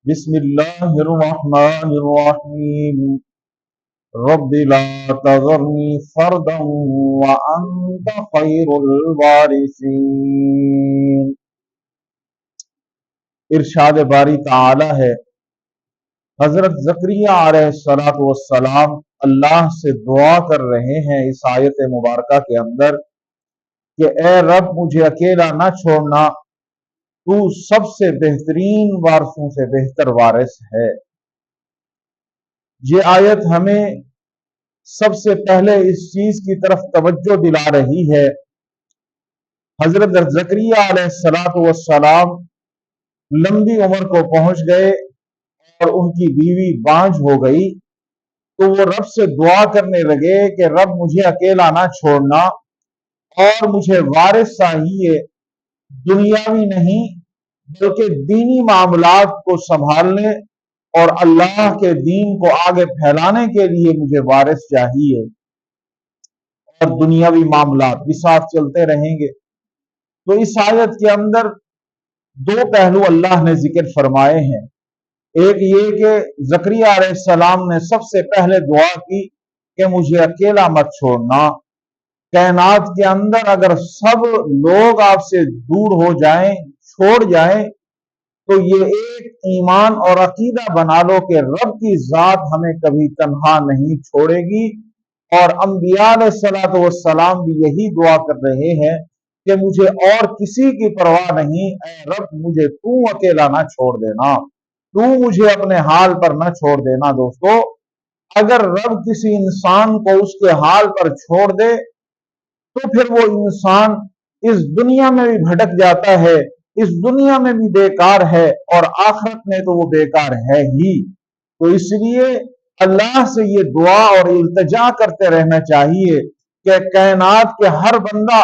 بسم اللہ الرحمن الرحیم رب لا تذرنی فردا وانت خیر الوارثین۔ ارشاد باری تعالی ہے، حضرت زکریا علیہ السلام اللہ سے دعا کر رہے ہیں اس آیت مبارکہ کے اندر کہ اے رب مجھے اکیلا نہ چھوڑنا، تو سب سے بہترین وارثوں سے بہتر وارث ہے۔ یہ آیت ہمیں سب سے پہلے اس چیز کی طرف توجہ دلا رہی ہے، حضرت زکریا علیہ السلام لمبی عمر کو پہنچ گئے اور ان کی بیوی بانجھ ہو گئی، تو وہ رب سے دعا کرنے لگے کہ رب مجھے اکیلا نہ چھوڑنا اور مجھے وارث چاہیے، دنیاوی نہیں بلکہ دینی معاملات کو سنبھالنے اور اللہ کے دین کو آگے پھیلانے کے لیے مجھے وارث چاہیے، اور دنیاوی معاملات بھی ساتھ چلتے رہیں گے۔ تو اس آیت کے اندر دو پہلو اللہ نے ذکر فرمائے ہیں۔ ایک یہ کہ زکریا علیہ السلام نے سب سے پہلے دعا کی کہ مجھے اکیلا مت چھوڑنا، کائنات کے اندر اگر سب لوگ آپ سے دور ہو جائیں، چھوڑ جائیں، تو یہ ایک ایمان اور عقیدہ بنا لو کہ رب کی ذات ہمیں کبھی تنہا نہیں چھوڑے گی، اور انبیاء علیہ السلام بھی یہی دعا کر رہے ہیں کہ مجھے اور کسی کی پرواہ نہیں، اے رب مجھے تو اکیلا نہ چھوڑ دینا، تو مجھے اپنے حال پر نہ چھوڑ دینا۔ دوستو، اگر رب کسی انسان کو اس کے حال پر چھوڑ دے تو پھر وہ انسان اس دنیا میں بھی بھٹک جاتا ہے، اس دنیا میں بھی بیکار ہے، اور آخرت میں تو وہ بیکار ہے ہی۔ تو اس لیے اللہ سے یہ دعا اور التجا کرتے رہنا چاہیے کہ کائنات کے ہر بندہ،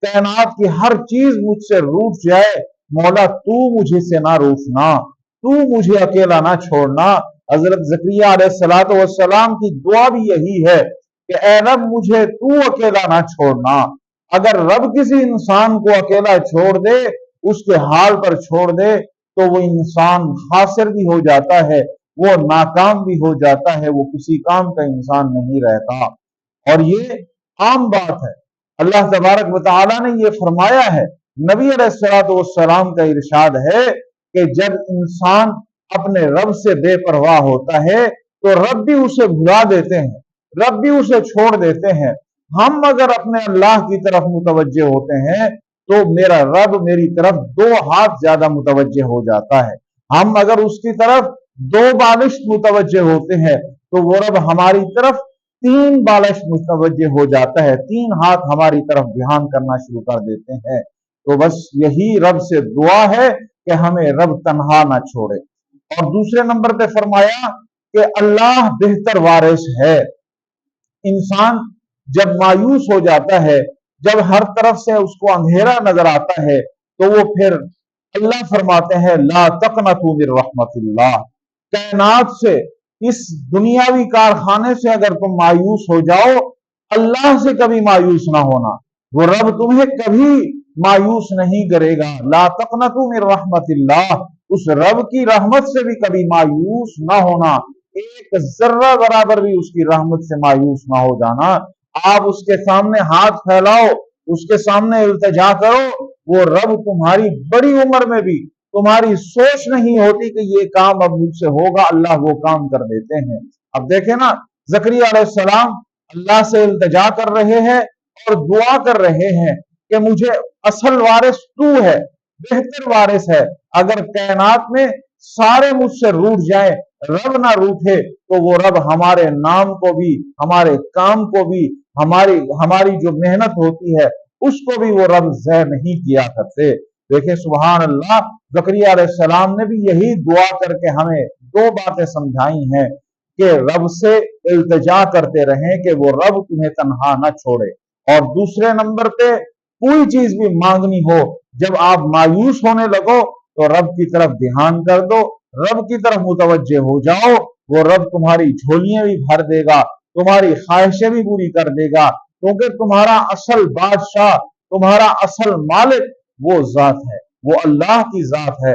کائنات کی ہر چیز مجھ سے روٹھ جائے، مولا تو مجھے سے نہ روٹھنا، تو مجھے اکیلا نہ چھوڑنا۔ حضرت زکریا علیہ السلام کی دعا بھی یہی ہے کہ اے رب مجھے تو اکیلا نہ چھوڑنا۔ اگر رب کسی انسان کو اکیلا چھوڑ دے، اس کے حال پر چھوڑ دے، تو وہ انسان خاسر بھی ہو جاتا ہے، وہ ناکام بھی ہو جاتا ہے، وہ کسی کام کا انسان نہیں رہتا۔ اور یہ عام بات ہے، اللہ تبارک و تعالیٰ نے یہ فرمایا ہے، نبی علیہ السلام کا ارشاد ہے کہ جب انسان اپنے رب سے بے پرواہ ہوتا ہے تو رب بھی اسے بھلا دیتے ہیں، رب بھی اسے چھوڑ دیتے ہیں۔ ہم اگر اپنے اللہ کی طرف متوجہ ہوتے ہیں تو میرا رب میری طرف 2 ہاتھ زیادہ متوجہ ہو جاتا ہے۔ ہم اگر اس کی طرف 2 بالشت متوجہ ہوتے ہیں تو وہ رب ہماری طرف 3 بالشت متوجہ ہو جاتا ہے، 3 ہاتھ ہماری طرف دھیان کرنا شروع کر دیتے ہیں۔ تو بس یہی رب سے دعا ہے کہ ہمیں رب تنہا نہ چھوڑے۔ اور دوسرے نمبر پہ فرمایا کہ اللہ بہتر وارث ہے۔ انسان جب مایوس ہو جاتا ہے، جب ہر طرف سے اس کو اندھیرا نظر آتا ہے، تو وہ پھر اللہ فرماتے ہیں لا تقنطوا من رحمت اللہ، کائنات سے، اس دنیاوی کارخانے سے اگر تم مایوس ہو جاؤ، اللہ سے کبھی مایوس نہ ہونا، وہ رب تمہیں کبھی مایوس نہیں کرے گا۔ لا تقنطوا من رحمت اللہ، اس رب کی رحمت سے بھی کبھی مایوس نہ ہونا، ایک ذرہ برابر بھی اس کی رحمت سے مایوس نہ ہو جانا۔ آپ اس کے سامنے ہاتھ پھیلاؤ، اس کے سامنے التجا کرو، وہ رب تمہاری بڑی عمر میں بھی تمہاری سوچ نہیں ہوتی کہ یہ کام اب مجھ سے ہوگا، اللہ وہ کام کر دیتے ہیں۔ اب دیکھیں نا، زکریا علیہ السلام اللہ سے التجا کر رہے ہیں اور دعا کر رہے ہیں کہ مجھے اصل وارث تو ہے، بہتر وارث ہے۔ اگر کائنات میں سارے مجھ سے روٹھ جائیں، رب نہ روٹھے، تو وہ رب ہمارے نام کو بھی، ہمارے کام کو بھی، ہماری جو محنت ہوتی ہے اس کو بھی وہ رب ضائع نہیں کیا کرتے۔ دیکھیں سبحان اللہ، زکریا علیہ السلام نے بھی یہی دعا کر کے ہمیں 2 باتیں سمجھائی ہیں کہ رب سے التجا کرتے رہیں کہ وہ رب تمہیں تنہا نہ چھوڑے۔ اور دوسرے نمبر پہ کوئی چیز بھی مانگنی ہو، جب آپ مایوس ہونے لگو تو رب کی طرف دھیان کر دو، رب کی طرف متوجہ ہو جاؤ، وہ رب تمہاری جھولیاں بھی بھر دے گا، تمہاری خواہشیں بھی پوری کر دے گا، کیونکہ تمہارا اصل بادشاہ، تمہارا اصل مالک وہ ذات ہے، وہ اللہ کی ذات ہے۔